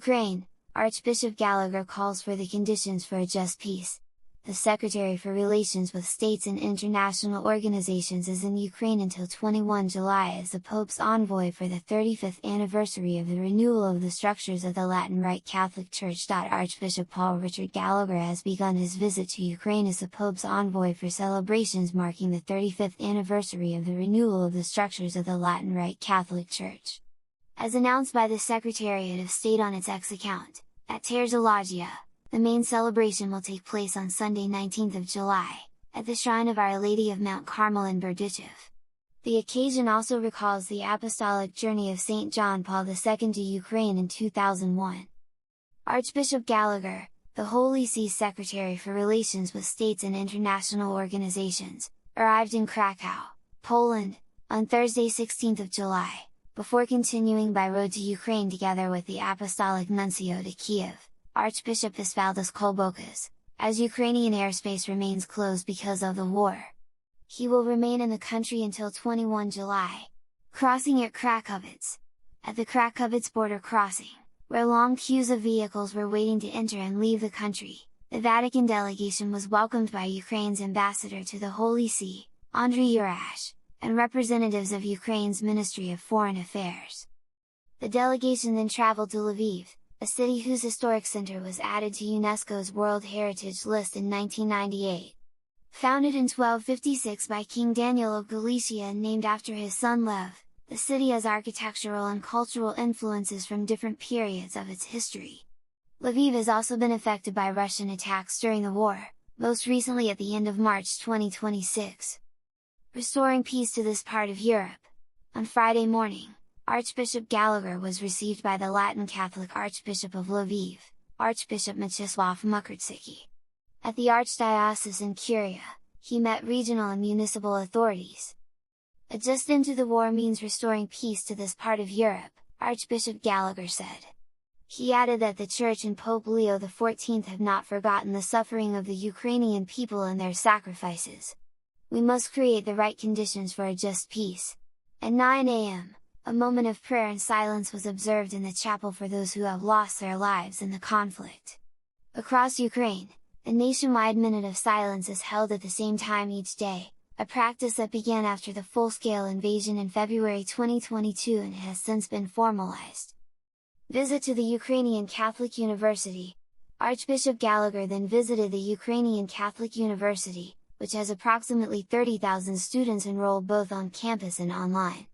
Ukraine, Archbishop Gallagher calls for the conditions for a just peace. The Secretary for Relations with States and International Organizations is in Ukraine until 21 July as the Pope's envoy for the 35th anniversary of the renewal of the structures of the Latin Rite Catholic Church. Archbishop Paul Richard Gallagher has begun his visit to Ukraine as the Pope's envoy for celebrations marking the 35th anniversary of the renewal of the structures of the Latin Rite Catholic Church. As announced by the Secretariat of State on its X account, at Terzologia, the main celebration will take place on Sunday 19th of July, at the Shrine of Our Lady of Mount Carmel in Berdichev. The occasion also recalls the apostolic journey of St. John Paul II to Ukraine in 2001. Archbishop Gallagher, the Holy See's Secretary for Relations with States and International Organizations, arrived in Krakow, Poland, on Thursday 16th of July, before continuing by road to Ukraine together with the Apostolic Nuncio to Kiev, Archbishop Visvaldas Kulbokas, as Ukrainian airspace remains closed because of the war. He will remain in the country until 21 July, crossing at Krakowitz. At the Krakowitz border crossing, where long queues of vehicles were waiting to enter and leave the country, the Vatican delegation was welcomed by Ukraine's ambassador to the Holy See, Andriy Yurash, and representatives of Ukraine's Ministry of Foreign Affairs. The delegation then traveled to Lviv, a city whose historic center was added to UNESCO's World Heritage List in 1998. Founded in 1256 by King Daniel of Galicia and named after his son Lev, the city has architectural and cultural influences from different periods of its history. Lviv has also been affected by Russian attacks during the war, most recently at the end of March 2026. Restoring peace to this part of Europe. On Friday morning, Archbishop Gallagher was received by the Latin Catholic Archbishop of Lviv, Archbishop Mstislav Mukarczyk. At the Archdiocese and Curia, he met regional and municipal authorities. A just end to the war means restoring peace to this part of Europe, Archbishop Gallagher said. He added that the Church and Pope Leo XIV have not forgotten the suffering of the Ukrainian people and their sacrifices. We must create the right conditions for a just peace. At 9 a.m., a moment of prayer and silence was observed in the chapel for those who have lost their lives in the conflict. Across Ukraine, a nationwide minute of silence is held at the same time each day, a practice that began after the full-scale invasion in February 2022 and has since been formalized. Visit to the Ukrainian Catholic University. Archbishop Gallagher then visited the Ukrainian Catholic University, which has approximately 30,000 students enrolled both on campus and online.